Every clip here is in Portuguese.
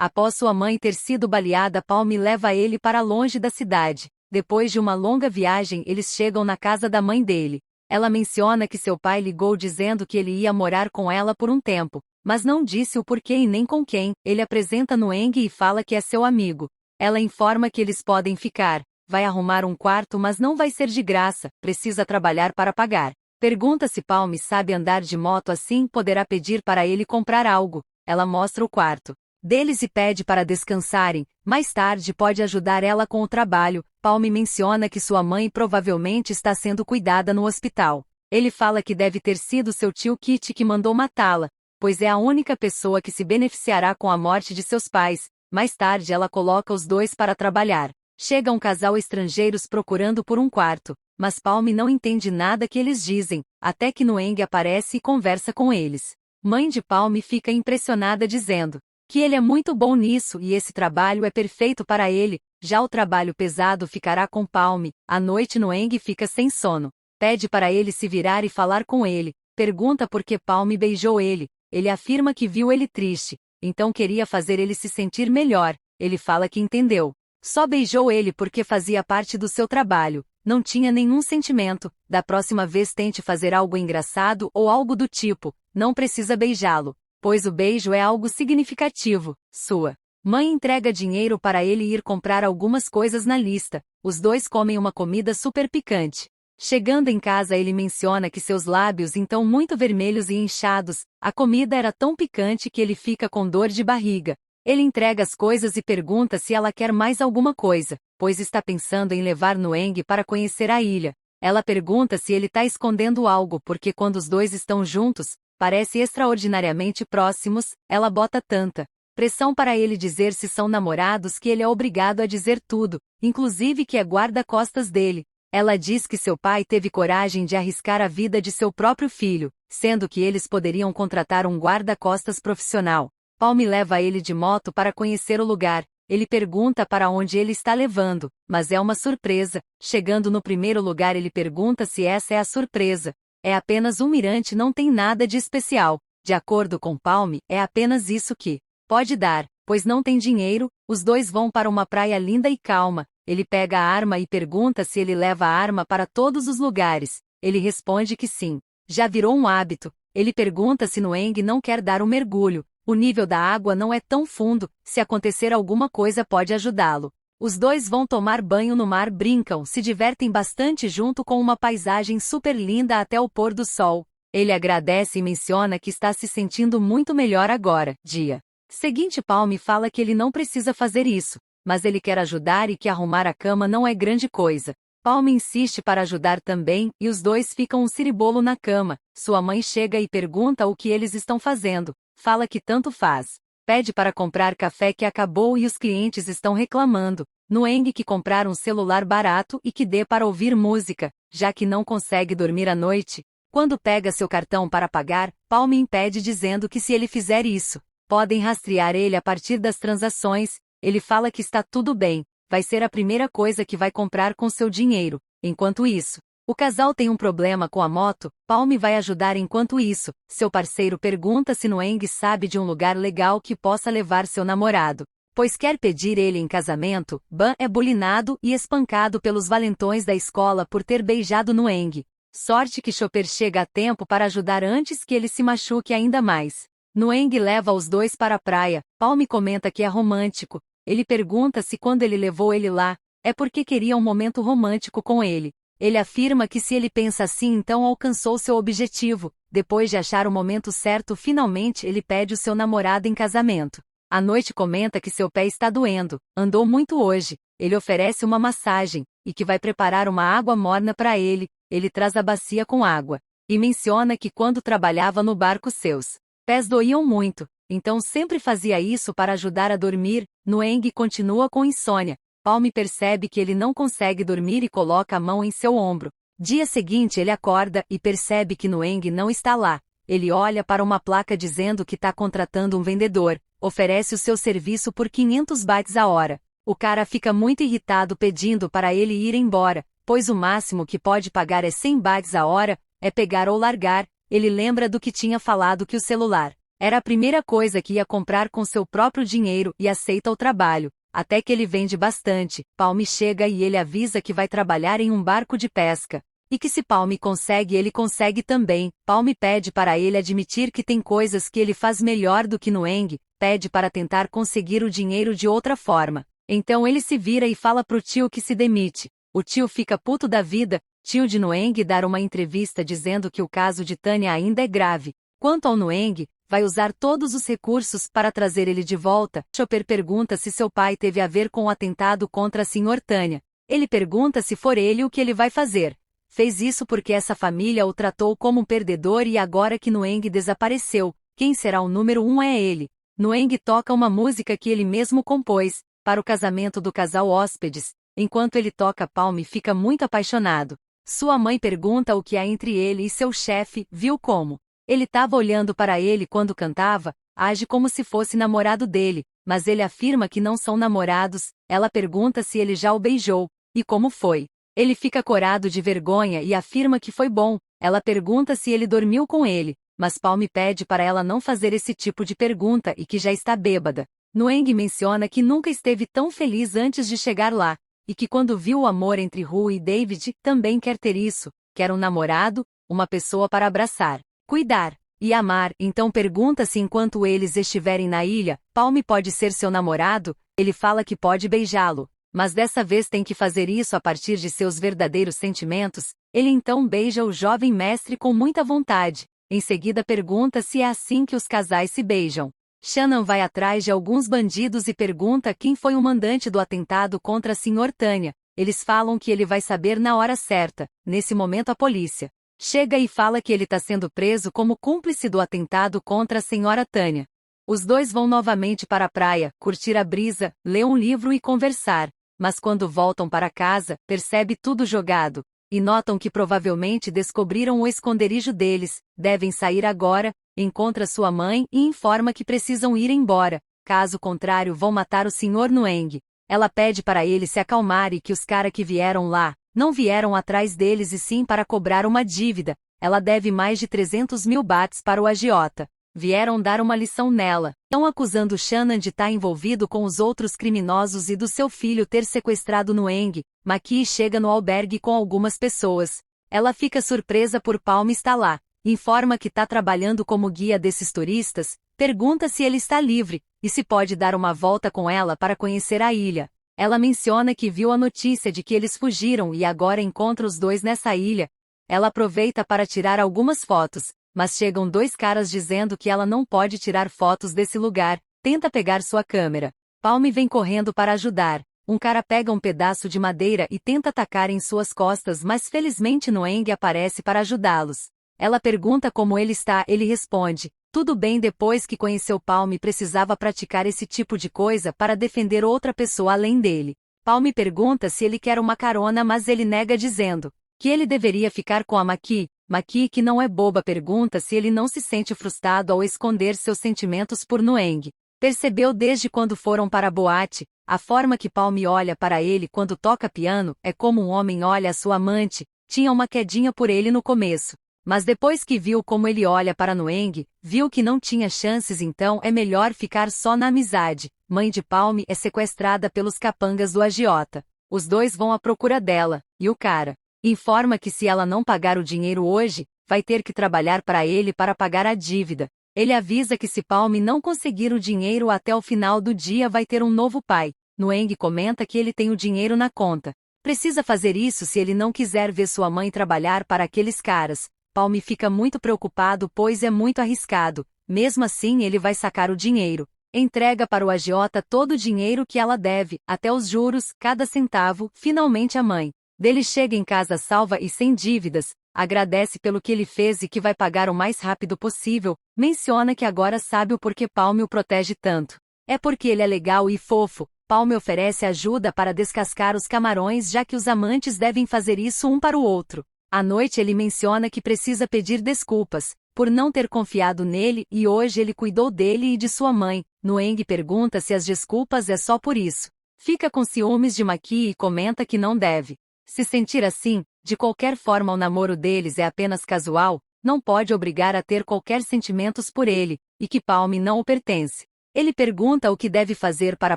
Após sua mãe ter sido baleada, Palm leva ele para longe da cidade. Depois de uma longa viagem, eles chegam na casa da mãe dele. Ela menciona que seu pai ligou dizendo que ele ia morar com ela por um tempo, mas não disse o porquê e nem com quem. Ele apresenta Noeng e fala que é seu amigo. Ela informa que eles podem ficar. Vai arrumar um quarto, mas não vai ser de graça, precisa trabalhar para pagar. Pergunta se Palm sabe andar de moto, assim poderá pedir para ele comprar algo. Ela mostra o quarto deles e pede para descansarem. Mais tarde pode ajudar ela com o trabalho. Palm menciona que sua mãe provavelmente está sendo cuidada no hospital. Ele fala que deve ter sido seu tio Kit que mandou matá-la, pois é a única pessoa que se beneficiará com a morte de seus pais. Mais tarde ela coloca os dois para trabalhar. Chega um casal estrangeiros procurando por um quarto, mas Palm não entende nada que eles dizem, até que Noeng aparece e conversa com eles. Mãe de Palm fica impressionada dizendo que ele é muito bom nisso e esse trabalho é perfeito para ele. Já o trabalho pesado ficará com Palm. À noite Noeng fica sem sono. Pede para ele se virar e falar com ele. Pergunta por que Palm beijou ele. Ele afirma que viu ele triste, então queria fazer ele se sentir melhor. Ele fala que entendeu. Só beijou ele porque fazia parte do seu trabalho. Não tinha nenhum sentimento. Da próxima vez tente fazer algo engraçado ou algo do tipo. Não precisa beijá-lo, pois o beijo é algo significativo. Sua mãe entrega dinheiro para ele ir comprar algumas coisas na lista. Os dois comem uma comida super picante. Chegando em casa ele menciona que seus lábios estão muito vermelhos e inchados. A comida era tão picante que ele fica com dor de barriga. Ele entrega as coisas e pergunta se ela quer mais alguma coisa, pois está pensando em levar Noeng para conhecer a ilha. Ela pergunta se ele está escondendo algo porque quando os dois estão juntos, parece extraordinariamente próximos. Ela bota tanta pressão para ele dizer se são namorados que ele é obrigado a dizer tudo, inclusive que é guarda-costas dele. Ela diz que seu pai teve coragem de arriscar a vida de seu próprio filho, sendo que eles poderiam contratar um guarda-costas profissional. Palm leva ele de moto para conhecer o lugar. Ele pergunta para onde ele está levando, mas é uma surpresa. Chegando no primeiro lugar ele pergunta se essa é a surpresa. É apenas um mirante, não tem nada de especial. De acordo com Palm, é apenas isso que pode dar, pois não tem dinheiro. Os dois vão para uma praia linda e calma. Ele pega a arma e pergunta se ele leva a arma para todos os lugares. Ele responde que sim. Já virou um hábito. Ele pergunta se Noeng não quer dar um mergulho. O nível da água não é tão fundo, se acontecer alguma coisa pode ajudá-lo. Os dois vão tomar banho no mar, brincam, se divertem bastante junto com uma paisagem super linda até o pôr do sol. Ele agradece e menciona que está se sentindo muito melhor agora. Dia seguinte Palm fala que ele não precisa fazer isso, mas ele quer ajudar e que arrumar a cama não é grande coisa. Palm insiste para ajudar também, e os dois ficam um ciribolo na cama. Sua mãe chega e pergunta o que eles estão fazendo. Fala que tanto faz. Pede para comprar café que acabou e os clientes estão reclamando. Noeng que comprar um celular barato e que dê para ouvir música, já que não consegue dormir à noite. Quando pega seu cartão para pagar, Palm impede dizendo que se ele fizer isso, podem rastrear ele a partir das transações. Ele fala que está tudo bem, vai ser a primeira coisa que vai comprar com seu dinheiro. Enquanto isso, o casal tem um problema com a moto. Palm vai ajudar enquanto isso. Seu parceiro pergunta se Noeng sabe de um lugar legal que possa levar seu namorado, pois quer pedir ele em casamento. Ban é bulinado e espancado pelos valentões da escola por ter beijado Noeng. Sorte que Chopper chega a tempo para ajudar antes que ele se machuque ainda mais. Noeng leva os dois para a praia. Palm comenta que é romântico. Ele pergunta se quando ele levou ele lá, é porque queria um momento romântico com ele. Ele afirma que se ele pensa assim então alcançou seu objetivo. Depois de achar o momento certo, finalmente ele pede o seu namorado em casamento. À noite comenta que seu pé está doendo, andou muito hoje. Ele oferece uma massagem, e que vai preparar uma água morna para ele. Ele traz a bacia com água, e menciona que quando trabalhava no barco seus pés doíam muito, então sempre fazia isso para ajudar a dormir. Noeng continua com insônia. Palm percebe que ele não consegue dormir e coloca a mão em seu ombro. Dia seguinte ele acorda e percebe que Noeng não está lá. Ele olha para uma placa dizendo que está contratando um vendedor, oferece o seu serviço por 500 bytes a hora. O cara fica muito irritado pedindo para ele ir embora, pois o máximo que pode pagar é 100 bytes a hora, é pegar ou largar. Ele lembra do que tinha falado que o celular Era a primeira coisa que ia comprar com seu próprio dinheiro e aceita o trabalho. Até que ele vende bastante, Palme chega e ele avisa que vai trabalhar em um barco de pesca. E que se Palme consegue ele consegue também. Palme pede para ele admitir que tem coisas que ele faz melhor do que Nueng, pede para tentar conseguir o dinheiro de outra forma. Então ele se vira e fala pro tio que se demite. O tio fica puto da vida, tio de Nueng dar uma entrevista dizendo que o caso de Tânia ainda é grave. Quanto ao Nueng, vai usar todos os recursos para trazer ele de volta. Chopper pergunta se seu pai teve a ver com o atentado contra a Sr. Tânia. Ele pergunta se for ele o que ele vai fazer. Fez isso porque essa família o tratou como um perdedor e agora que Nueng desapareceu, quem será o número 1 é ele. Nueng toca uma música que ele mesmo compôs, para o casamento do casal hóspedes. Enquanto ele toca, Palme fica muito apaixonado. Sua mãe pergunta o que há entre ele e seu chefe, viu como ele estava olhando para ele quando cantava, age como se fosse namorado dele, mas ele afirma que não são namorados. Ela pergunta se ele já o beijou, e como foi. Ele fica corado de vergonha e afirma que foi bom. Ela pergunta se ele dormiu com ele, mas Palme pede para ela não fazer esse tipo de pergunta e que já está bêbada. Nueng menciona que nunca esteve tão feliz antes de chegar lá, e que quando viu o amor entre Ru e David, também quer ter isso, quer um namorado, uma pessoa para abraçar, cuidar e amar. Então pergunta se enquanto eles estiverem na ilha, Palme pode ser seu namorado. Ele fala que pode beijá-lo, mas dessa vez tem que fazer isso a partir de seus verdadeiros sentimentos. Ele então beija o jovem mestre com muita vontade. Em seguida pergunta se é assim que os casais se beijam. Shannon vai atrás de alguns bandidos e pergunta quem foi o mandante do atentado contra a Sr. Tânia. Eles falam que ele vai saber na hora certa. Nesse momento a polícia chega e fala que ele está sendo preso como cúmplice do atentado contra a Sra. Tânia. Os dois vão novamente para a praia, curtir a brisa, ler um livro e conversar. Mas quando voltam para casa, percebe tudo jogado. E notam que provavelmente descobriram o esconderijo deles. Devem sair agora. Encontra sua mãe e informa que precisam ir embora. Caso contrário vão matar o Sr. Nueng. Ela pede para ele se acalmar e que os caras que vieram lá não vieram atrás deles e sim para cobrar uma dívida. Ela deve mais de 300 mil bahts para o agiota. Vieram dar uma lição nela. Estão acusando Shannon de estar envolvido com os outros criminosos e do seu filho ter sequestrado Nueng. Maki chega no albergue com algumas pessoas. Ela fica surpresa por Palme estar lá. Informa que está trabalhando como guia desses turistas, pergunta se ele está livre, e se pode dar uma volta com ela para conhecer a ilha. Ela menciona que viu a notícia de que eles fugiram e agora encontra os dois nessa ilha. Ela aproveita para tirar algumas fotos, mas chegam dois caras dizendo que ela não pode tirar fotos desse lugar. Tenta pegar sua câmera. Palme vem correndo para ajudar. Um cara pega um pedaço de madeira e tenta atacar em suas costas, mas felizmente Nueng aparece para ajudá-los. Ela pergunta como ele está, ele responde, tudo bem. Depois que conheceu Palme precisava praticar esse tipo de coisa para defender outra pessoa além dele. Palme pergunta se ele quer uma carona, mas ele nega dizendo que ele deveria ficar com a Maki. Maki, que não é boba, pergunta se ele não se sente frustrado ao esconder seus sentimentos por Nueng. Percebeu desde quando foram para a boate, a forma que Palme olha para ele quando toca piano é como um homem olha a sua amante. Tinha uma quedinha por ele no começo. Mas depois que viu como ele olha para Nueng, viu que não tinha chances, então é melhor ficar só na amizade. Mãe de Palme é sequestrada pelos capangas do agiota. Os dois vão à procura dela, e o cara informa que se ela não pagar o dinheiro hoje, vai ter que trabalhar para ele para pagar a dívida. Ele avisa que se Palme não conseguir o dinheiro até o final do dia vai ter um novo pai. Nueng comenta que ele tem o dinheiro na conta. Precisa fazer isso se ele não quiser ver sua mãe trabalhar para aqueles caras. Palme fica muito preocupado pois é muito arriscado. Mesmo assim ele vai sacar o dinheiro. Entrega para o agiota todo o dinheiro que ela deve, até os juros, cada centavo. Finalmente a mãe dele chega em casa salva e sem dívidas, agradece pelo que ele fez e que vai pagar o mais rápido possível. Menciona que agora sabe o porquê Palme o protege tanto. É porque ele é legal e fofo. Palme oferece ajuda para descascar os camarões já que os amantes devem fazer isso um para o outro. À noite ele menciona que precisa pedir desculpas, por não ter confiado nele e hoje ele cuidou dele e de sua mãe. Nueng pergunta se as desculpas é só por isso. Fica com ciúmes de Maki e comenta que não deve se sentir assim. De qualquer forma o namoro deles é apenas casual, não pode obrigar a ter qualquer sentimentos por ele. e que Palme não o pertence. Ele pergunta o que deve fazer para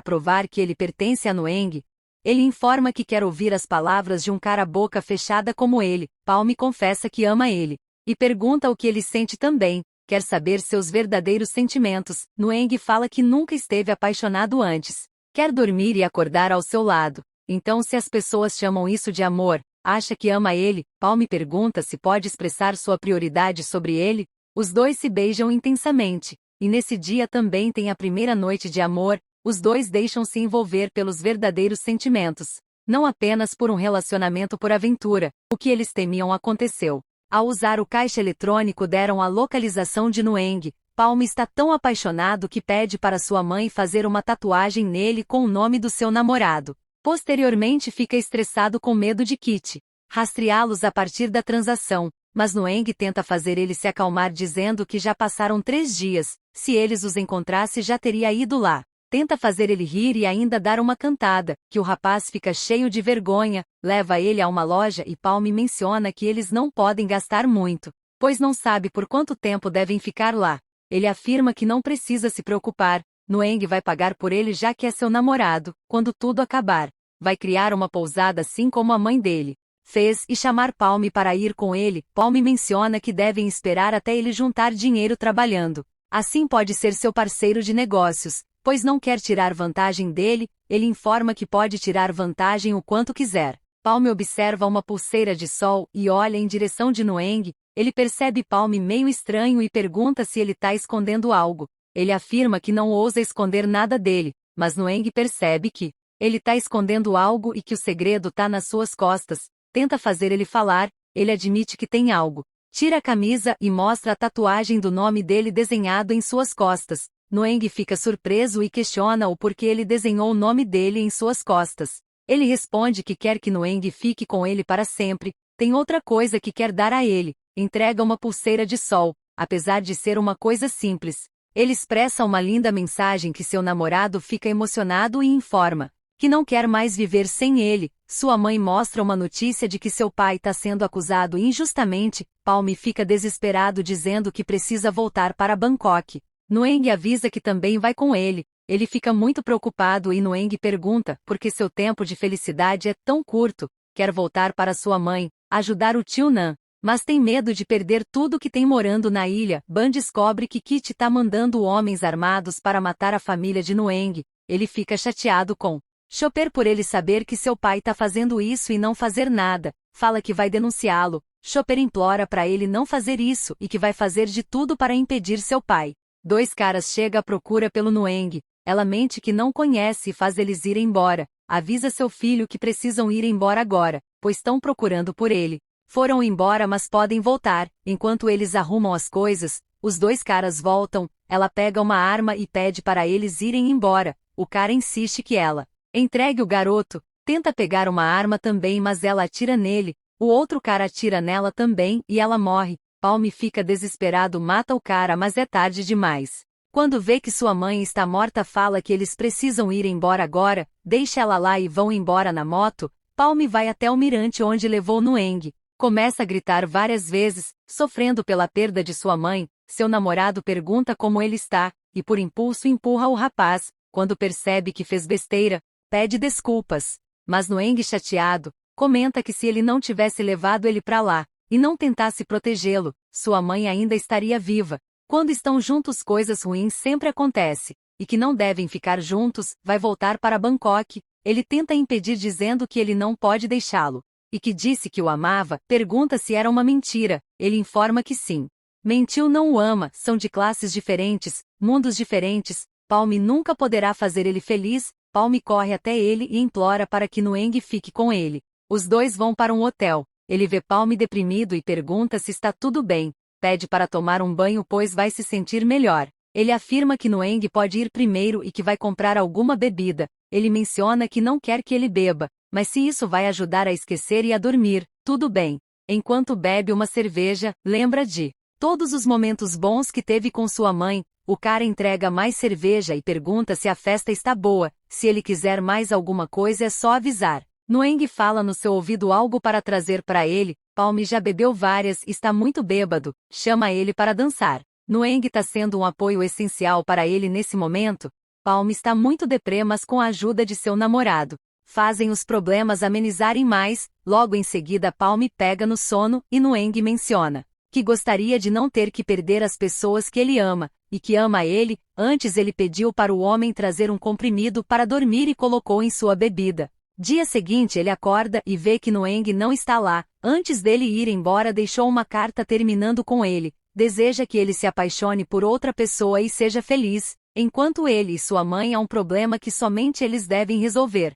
provar que ele pertence a Noeng. Ele informa que quer ouvir as palavras de um cara boca fechada como ele. Palme confessa que ama ele. E pergunta o que ele sente também. Quer saber seus verdadeiros sentimentos. Noeng fala que nunca esteve apaixonado antes. Quer dormir e acordar ao seu lado. Então, se as pessoas chamam isso de amor, acha que ama ele? Palme pergunta se pode expressar sua prioridade sobre ele. Os dois se beijam intensamente. E nesse dia também tem a primeira noite de amor. Os dois deixam-se envolver pelos verdadeiros sentimentos. Não apenas por um relacionamento por aventura. O que eles temiam aconteceu. Ao usar o caixa eletrônico deram a localização de Noeng. Palme está tão apaixonado que pede para sua mãe fazer uma tatuagem nele com o nome do seu namorado. Posteriormente fica estressado com medo de Kit rastreá-los a partir da transação, mas Noeng tenta fazer ele se acalmar dizendo que já passaram 3 dias, se eles os encontrasse já teria ido lá. Tenta fazer ele rir e ainda dar uma cantada, que o rapaz fica cheio de vergonha, leva ele a uma loja e Palme menciona que eles não podem gastar muito, pois não sabe por quanto tempo devem ficar lá. Ele afirma que não precisa se preocupar, Noeng vai pagar por ele já que é seu namorado, quando tudo acabar. Vai criar uma pousada assim como a mãe dele fez e chamar Palme para ir com ele. Palme menciona que devem esperar até ele juntar dinheiro trabalhando. Assim pode ser seu parceiro de negócios, pois não quer tirar vantagem dele. Ele informa que pode tirar vantagem o quanto quiser. Palme observa uma pulseira de sol e olha em direção de Noeng. Ele percebe Palme meio estranho e pergunta se ele está escondendo algo. Ele afirma que não ousa esconder nada dele, mas Noeng percebe que ele está escondendo algo e que o segredo está nas suas costas. Tenta fazer ele falar, ele admite que tem algo. Tira a camisa e mostra a tatuagem do nome dele desenhado em suas costas. Noeng fica surpreso e questiona o porquê ele desenhou o nome dele em suas costas. Ele responde que quer que Noeng fique com ele para sempre. Tem outra coisa que quer dar a ele. Entrega uma pulseira de sol, apesar de ser uma coisa simples. Ele expressa uma linda mensagem que seu namorado fica emocionado e informa que não quer mais viver sem ele. Sua mãe mostra uma notícia de que seu pai está sendo acusado injustamente. Palme fica desesperado dizendo que precisa voltar para Bangkok. Noeng avisa que também vai com ele. Ele fica muito preocupado e Noeng pergunta por que seu tempo de felicidade é tão curto. Quer voltar para sua mãe, ajudar o tio Nan, mas tem medo de perder tudo que tem morando na ilha. Ban descobre que Kit está mandando homens armados para matar a família de Noeng. Ele fica chateado com Chopper por ele saber que seu pai está fazendo isso e não fazer nada. Fala que vai denunciá-lo. Chopper implora para ele não fazer isso e que vai fazer de tudo para impedir seu pai. 2 caras chegam à procura pelo Noeng. Ela mente que não conhece e faz eles irem embora. Avisa seu filho que precisam ir embora agora, pois estão procurando por ele. Foram embora mas podem voltar. Enquanto eles arrumam as coisas, os 2 caras voltam. Ela pega uma arma e pede para eles irem embora. O cara insiste que ela entregue o garoto. Tenta pegar uma arma também mas ela atira nele. O outro cara atira nela também e ela morre. Palme fica desesperado, mata o cara mas é tarde demais. Quando vê que sua mãe está morta fala que eles precisam ir embora agora, deixa ela lá e vão embora na moto. Palme vai até o mirante onde levou Noeng. Começa a gritar várias vezes, sofrendo pela perda de sua mãe. Seu namorado pergunta como ele está, e por impulso empurra o rapaz. Quando percebe que fez besteira, pede desculpas. Mas Noeng, chateado, comenta que se ele não tivesse levado ele para lá, e não tentasse protegê-lo, sua mãe ainda estaria viva. Quando estão juntos coisas ruins sempre acontecem, e que não devem ficar juntos. Vai voltar para Bangkok. Ele tenta impedir dizendo que ele não pode deixá-lo, e que disse que o amava. Pergunta se era uma mentira. Ele informa que sim. Mentiu, não o ama, são de classes diferentes, mundos diferentes. Palme nunca poderá fazer ele feliz. Palme corre até ele e implora para que Noeng fique com ele. Os 2 vão para um hotel. Ele vê Palme deprimido e pergunta se está tudo bem. Pede para tomar um banho pois vai se sentir melhor. Ele afirma que Noeng pode ir primeiro e que vai comprar alguma bebida. Ele menciona que não quer que ele beba, mas se isso vai ajudar a esquecer e a dormir, tudo bem. Enquanto bebe uma cerveja, lembra de todos os momentos bons que teve com sua mãe. O cara entrega mais cerveja e pergunta se a festa está boa. Se ele quiser mais alguma coisa é só avisar. Noeng fala no seu ouvido algo para trazer para ele. Palme já bebeu várias e está muito bêbado. Chama ele para dançar. Nueng tá sendo um apoio essencial para ele nesse momento. Palm está muito deprê, mas com a ajuda de seu namorado, fazem os problemas amenizarem mais. Logo em seguida Palm pega no sono e Nueng menciona que gostaria de não ter que perder as pessoas que ele ama, e que ama ele. Antes ele pediu para o homem trazer um comprimido para dormir e colocou em sua bebida. Dia seguinte ele acorda e vê que Nueng não está lá. Antes dele ir embora deixou uma carta terminando com ele. Deseja que ele se apaixone por outra pessoa e seja feliz, enquanto ele e sua mãe há um problema que somente eles devem resolver.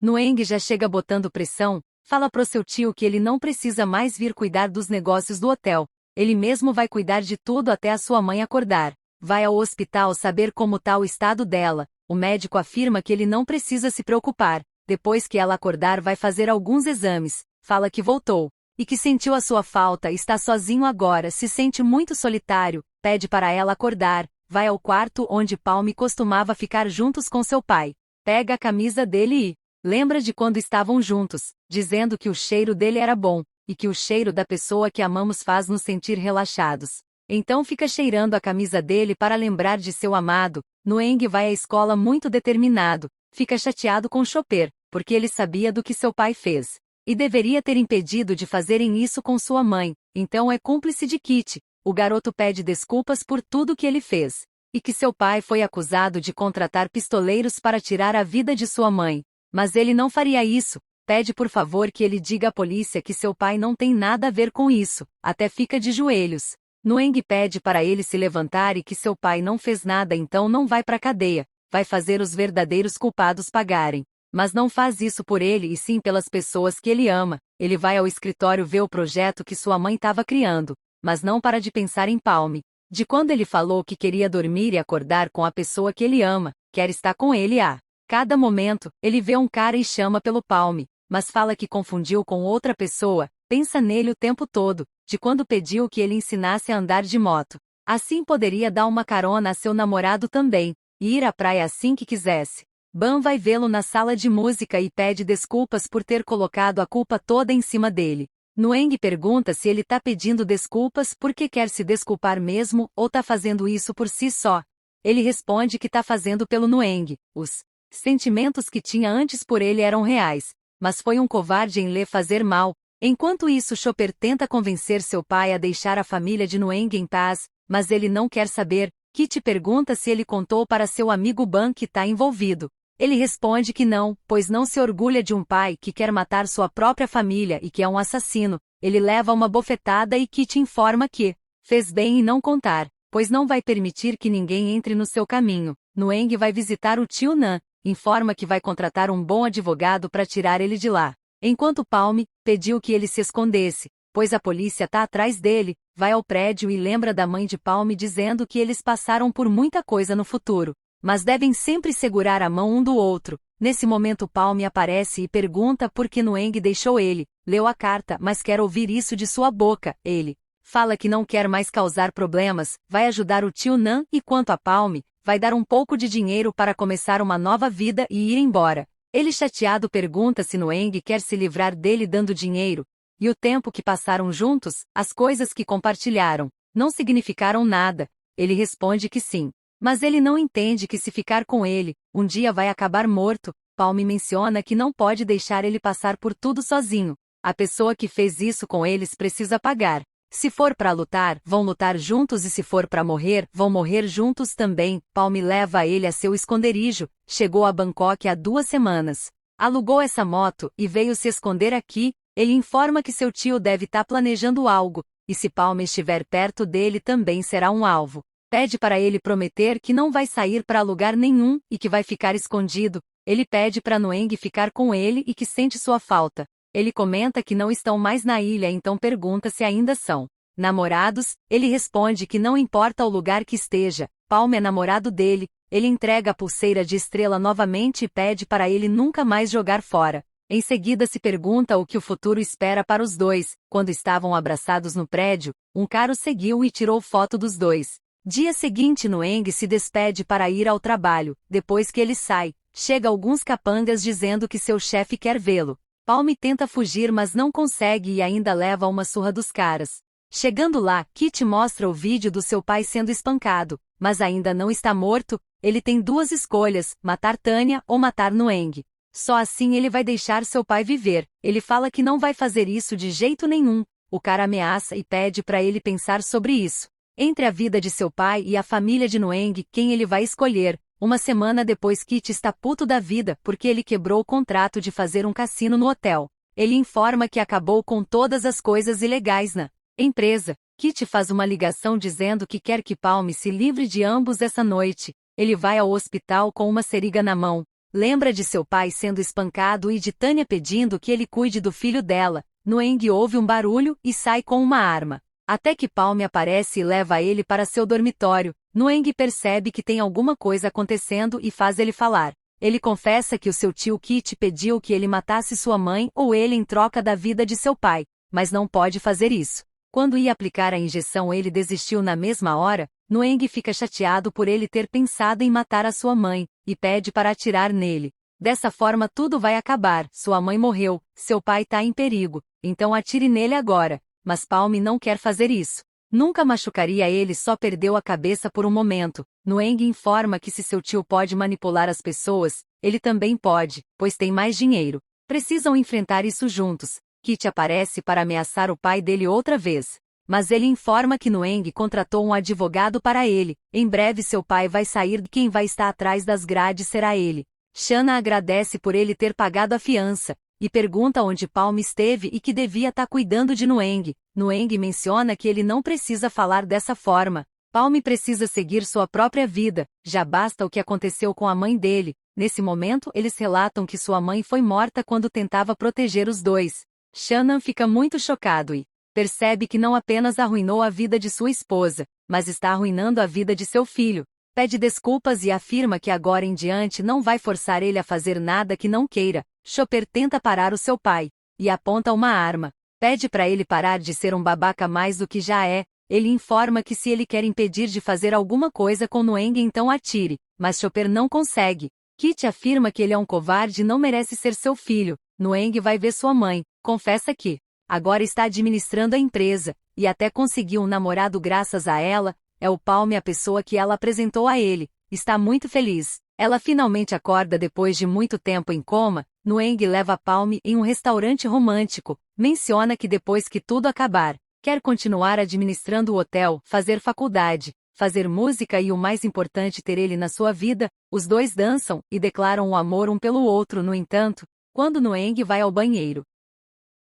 Nueng já chega botando pressão, fala pro seu tio que ele não precisa mais vir cuidar dos negócios do hotel. Ele mesmo vai cuidar de tudo até a sua mãe acordar. Vai ao hospital saber como tá o estado dela. O médico afirma que ele não precisa se preocupar. Depois que ela acordar vai fazer alguns exames. Fala que voltou e que sentiu a sua falta, está sozinho agora, se sente muito solitário, pede para ela acordar, vai ao quarto onde Palm costumava ficar juntos com seu pai, pega a camisa dele e lembra de quando estavam juntos, dizendo que o cheiro dele era bom, e que o cheiro da pessoa que amamos faz nos sentir relaxados. Então fica cheirando a camisa dele para lembrar de seu amado. Nueng vai à escola muito determinado, fica chateado com Chopper, porque ele sabia do que seu pai fez e deveria ter impedido de fazerem isso com sua mãe, então é cúmplice de Kit. O garoto pede desculpas por tudo que ele fez, e que seu pai foi acusado de contratar pistoleiros para tirar a vida de sua mãe. Mas ele não faria isso, pede por favor que ele diga à polícia que seu pai não tem nada a ver com isso, até fica de joelhos. Nueng pede para ele se levantar e que seu pai não fez nada, então não vai para a cadeia, vai fazer os verdadeiros culpados pagarem. Mas não faz isso por ele e sim pelas pessoas que ele ama. Ele vai ao escritório ver o projeto que sua mãe estava criando, mas não para de pensar em Palm. De quando ele falou que queria dormir e acordar com a pessoa que ele ama, quer estar com ele a cada momento. Ele vê um cara e chama pelo Palm, mas fala que confundiu com outra pessoa, pensa nele o tempo todo, de quando pediu que ele ensinasse a andar de moto. Assim poderia dar uma carona a seu namorado também, e ir à praia assim que quisesse. Ban vai vê-lo na sala de música e pede desculpas por ter colocado a culpa toda em cima dele. Nueng pergunta se ele tá pedindo desculpas porque quer se desculpar mesmo ou tá fazendo isso por si só. Ele responde que tá fazendo pelo Nueng. Os sentimentos que tinha antes por ele eram reais, mas foi um covarde em lhe fazer mal. Enquanto isso, Chopper tenta convencer seu pai a deixar a família de Nueng em paz, mas ele não quer saber. Kit pergunta se ele contou para seu amigo Ban que tá envolvido. Ele responde que não, pois não se orgulha de um pai que quer matar sua própria família e que é um assassino. Ele leva uma bofetada e Kit informa que fez bem em não contar, pois não vai permitir que ninguém entre no seu caminho. Nueng vai visitar o tio Nan, informa que vai contratar um bom advogado para tirar ele de lá. Enquanto Palm pediu que ele se escondesse, pois a polícia tá atrás dele, vai ao prédio e lembra da mãe de Palm dizendo que eles passaram por muita coisa no futuro, mas devem sempre segurar a mão um do outro. Nesse momento Palm aparece e pergunta por que Nueng deixou ele. Leu a carta, mas quer ouvir isso de sua boca. Ele fala que não quer mais causar problemas, vai ajudar o tio Nan e quanto a Palm, vai dar um pouco de dinheiro para começar uma nova vida e ir embora. Ele chateado pergunta se Nueng quer se livrar dele dando dinheiro, e o tempo que passaram juntos, as coisas que compartilharam, não significaram nada. Ele responde que sim. Mas ele não entende que se ficar com ele, um dia vai acabar morto. Palm menciona que não pode deixar ele passar por tudo sozinho. A pessoa que fez isso com eles precisa pagar. Se for para lutar, vão lutar juntos e se for para morrer, vão morrer juntos também. Palm leva ele a seu esconderijo. Chegou a Bangkok há 2 semanas. Alugou essa moto e veio se esconder aqui. Ele informa que seu tio deve estar planejando algo, e se Palm estiver perto dele também será um alvo. Pede para ele prometer que não vai sair para lugar nenhum e que vai ficar escondido. Ele pede para Nueng ficar com ele e que sente sua falta. Ele comenta que não estão mais na ilha, então pergunta se ainda são namorados. Ele responde que não importa o lugar que esteja, Palm é namorado dele. Ele entrega a pulseira de estrela novamente e pede para ele nunca mais jogar fora. Em seguida se pergunta o que o futuro espera para os dois. Quando estavam abraçados no prédio, um cara os seguiu e tirou foto dos dois. Dia seguinte Nueng se despede para ir ao trabalho. Depois que ele sai, chega alguns capangas dizendo que seu chefe quer vê-lo. Palm tenta fugir mas não consegue e ainda leva uma surra dos caras. Chegando lá, Kit mostra o vídeo do seu pai sendo espancado, mas ainda não está morto. Ele tem duas escolhas, matar Tanya ou matar Noeng. Só assim ele vai deixar seu pai viver. Ele fala que não vai fazer isso de jeito nenhum. O cara ameaça e pede para ele pensar sobre isso. Entre a vida de seu pai e a família de Noeng, quem ele vai escolher? Uma semana depois, Kit está puto da vida porque ele quebrou o contrato de fazer um cassino no hotel. Ele informa que acabou com todas as coisas ilegais na empresa. Kit faz uma ligação dizendo que quer que Palm se livre de ambos essa noite. Ele vai ao hospital com uma seringa na mão. Lembra de seu pai sendo espancado e de Tanya pedindo que ele cuide do filho dela. Noeng ouve um barulho e sai com uma arma. Até que Palm aparece e leva ele para seu dormitório. Noeng percebe que tem alguma coisa acontecendo e faz ele falar. Ele confessa que o seu tio Kit pediu que ele matasse sua mãe ou ele em troca da vida de seu pai, mas não pode fazer isso. Quando ia aplicar a injeção, ele desistiu na mesma hora. Noeng fica chateado por ele ter pensado em matar a sua mãe, e pede para atirar nele. Dessa forma tudo vai acabar. Sua mãe morreu, seu pai está em perigo, então atire nele agora. Mas Palm não quer fazer isso. Nunca machucaria ele, só perdeu a cabeça por um momento. Noeng informa que se seu tio pode manipular as pessoas, ele também pode, pois tem mais dinheiro. Precisam enfrentar isso juntos. Kit aparece para ameaçar o pai dele outra vez. Mas ele informa que Noeng contratou um advogado para ele. Em breve seu pai vai sair e quem vai estar atrás das grades será ele. Shanna agradece por ele ter pagado a fiança, e pergunta onde Palm esteve e que devia estar cuidando de Noeng. Noeng menciona que ele não precisa falar dessa forma. Palm precisa seguir sua própria vida, já basta o que aconteceu com a mãe dele. Nesse momento eles relatam que sua mãe foi morta quando tentava proteger os dois. Shannon fica muito chocado e percebe que não apenas arruinou a vida de sua esposa, mas está arruinando a vida de seu filho. Pede desculpas e afirma que agora em diante não vai forçar ele a fazer nada que não queira. Chopper tenta parar o seu pai, e aponta uma arma. Pede para ele parar de ser um babaca mais do que já é. Ele informa que se ele quer impedir de fazer alguma coisa com Noeng, então atire, mas Chopper não consegue. Kit afirma que ele é um covarde e não merece ser seu filho. Noeng vai ver sua mãe, confessa que agora está administrando a empresa, e até conseguiu um namorado graças a ela. É o Palm a pessoa que ela apresentou a ele. Está muito feliz. Ela finalmente acorda depois de muito tempo em coma. Noeng leva Palm em um restaurante romântico. Menciona que depois que tudo acabar, quer continuar administrando o hotel, fazer faculdade, fazer música e o mais importante, ter ele na sua vida. Os dois dançam e declaram o amor um pelo outro. No entanto, quando Noeng vai ao banheiro,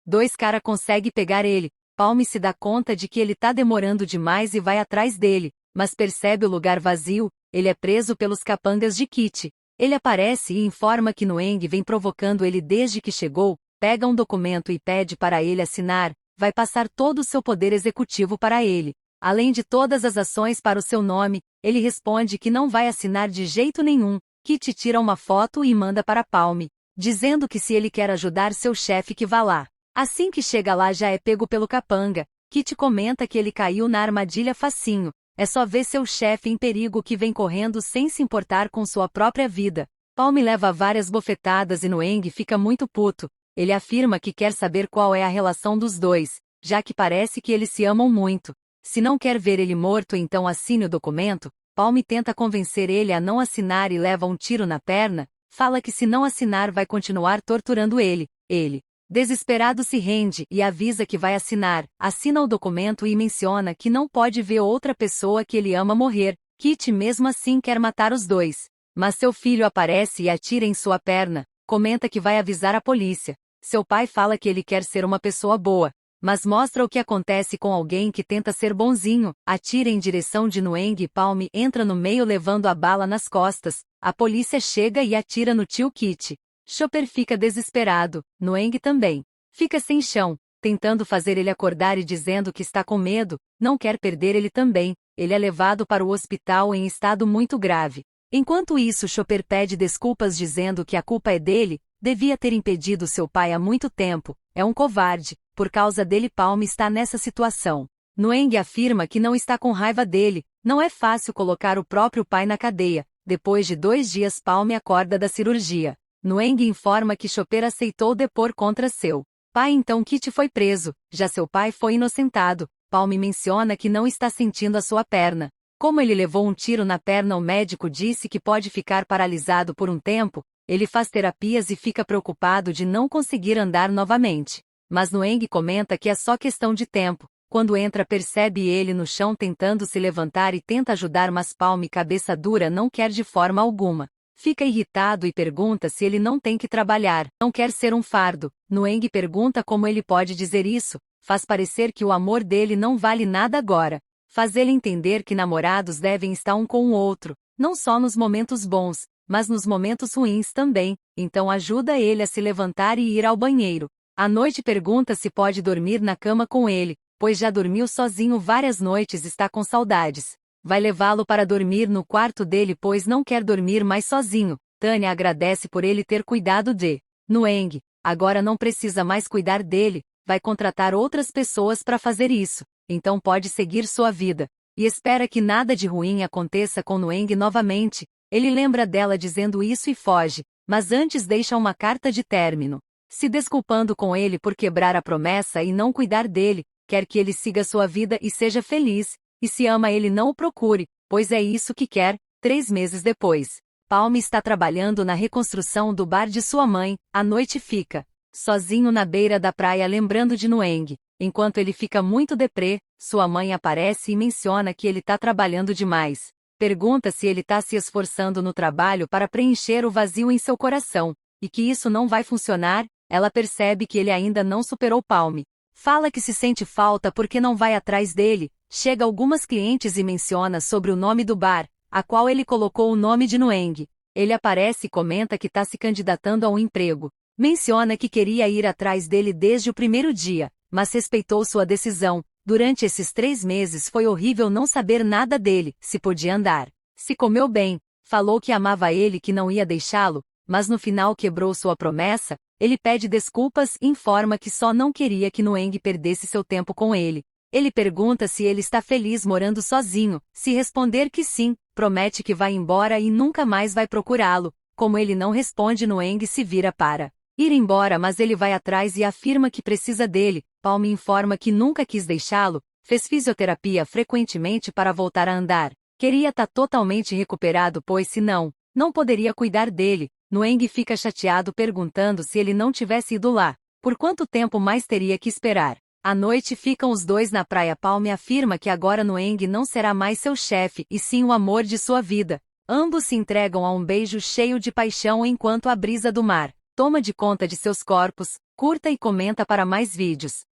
dois caras conseguem pegar ele. Palm se dá conta de que ele tá demorando demais e vai atrás dele, mas percebe o lugar vazio. Ele é preso pelos capangas de Kit. Ele aparece e informa que Noeng vem provocando ele desde que chegou, pega um documento e pede para ele assinar. Vai passar todo o seu poder executivo para ele, além de todas as ações para o seu nome. Ele responde que não vai assinar de jeito nenhum. Kit tira uma foto e manda para Palm, dizendo que se ele quer ajudar seu chefe que vá lá. Assim que chega lá já é pego pelo capanga. Kit comenta que ele caiu na armadilha facinho. É só ver seu chefe em perigo que vem correndo sem se importar com sua própria vida. Palm leva várias bofetadas e Noeng fica muito puto. Ele afirma que quer saber qual é a relação dos dois, já que parece que eles se amam muito. Se não quer ver ele morto, então assine o documento. Palm tenta convencer ele a não assinar e leva um tiro na perna. Fala que se não assinar vai continuar torturando ele. Ele, desesperado, se rende e avisa que vai assinar. Assina o documento e menciona que não pode ver outra pessoa que ele ama morrer. Kit mesmo assim quer matar os dois. Mas seu filho aparece e atira em sua perna. Comenta que vai avisar a polícia. Seu pai fala que ele quer ser uma pessoa boa, mas mostra o que acontece com alguém que tenta ser bonzinho. Atira em direção de Noeng e Palm entra no meio levando a bala nas costas. A polícia chega e atira no tio Kit. Chopper fica desesperado. Noeng também fica sem chão, tentando fazer ele acordar e dizendo que está com medo, não quer perder ele também. Ele é levado para o hospital em estado muito grave. Enquanto isso, Chopper pede desculpas dizendo que a culpa é dele, devia ter impedido seu pai há muito tempo, é um covarde, por causa dele Palm está nessa situação. Noeng afirma que não está com raiva dele, não é fácil colocar o próprio pai na cadeia. Depois de 2 dias Palm acorda da cirurgia. Noeng informa que Chopper aceitou depor contra seu pai, então Kit foi preso, já seu pai foi inocentado. Palm menciona que não está sentindo a sua perna. Como ele levou um tiro na perna, o médico disse que pode ficar paralisado por um tempo. Ele faz terapias e fica preocupado de não conseguir andar novamente. Mas Noeng comenta que é só questão de tempo. Quando entra, percebe ele no chão tentando se levantar e tenta ajudar, mas Palm, cabeça dura, não quer de forma alguma. Fica irritado e pergunta se ele não tem que trabalhar, não quer ser um fardo. Noeng pergunta como ele pode dizer isso, faz parecer que o amor dele não vale nada agora. Faz ele entender que namorados devem estar um com o outro, não só nos momentos bons, mas nos momentos ruins também. Então ajuda ele a se levantar e ir ao banheiro. À noite pergunta se pode dormir na cama com ele, pois já dormiu sozinho várias noites e está com saudades. Vai levá-lo para dormir no quarto dele, pois não quer dormir mais sozinho. Tânia agradece por ele ter cuidado de Noeng. Agora não precisa mais cuidar dele, vai contratar outras pessoas para fazer isso, então pode seguir sua vida. E espera que nada de ruim aconteça com Noeng novamente. Ele lembra dela dizendo isso e foge, mas antes deixa uma carta de término, se desculpando com ele por quebrar a promessa e não cuidar dele. Quer que ele siga sua vida e seja feliz, e se ama ele não o procure, pois é isso que quer. 3 meses depois, Palm está trabalhando na reconstrução do bar de sua mãe. À noite fica sozinho na beira da praia lembrando de Noeng. Enquanto ele fica muito deprê, sua mãe aparece e menciona que ele está trabalhando demais. Pergunta se ele está se esforçando no trabalho para preencher o vazio em seu coração, e que isso não vai funcionar. Ela percebe que ele ainda não superou Palm. Fala que se sente falta porque não vai atrás dele. Chega algumas clientes e menciona sobre o nome do bar, a qual ele colocou o nome de Noeng. Ele aparece e comenta que está se candidatando a um emprego. Menciona que queria ir atrás dele desde o primeiro dia, mas respeitou sua decisão. Durante esses 3 meses foi horrível não saber nada dele, se podia andar, se comeu bem, falou que amava ele, que não ia deixá-lo, mas no final quebrou sua promessa. Ele pede desculpas e informa que só não queria que Noeng perdesse seu tempo com ele. Ele pergunta se ele está feliz morando sozinho. Se responder que sim, promete que vai embora e nunca mais vai procurá-lo. Como ele não responde, Noeng se vira para ir embora, mas ele vai atrás e afirma que precisa dele. Palm informa que nunca quis deixá-lo, fez fisioterapia frequentemente para voltar a andar. Queria estar totalmente recuperado, pois se não poderia cuidar dele. Noeng fica chateado perguntando se ele não tivesse ido lá, por quanto tempo mais teria que esperar. À noite ficam os dois na praia. Palm afirma que agora Noeng não será mais seu chefe, e sim o amor de sua vida. Ambos se entregam a um beijo cheio de paixão enquanto a brisa do mar toma de conta de seus corpos. Curta e comenta para mais vídeos.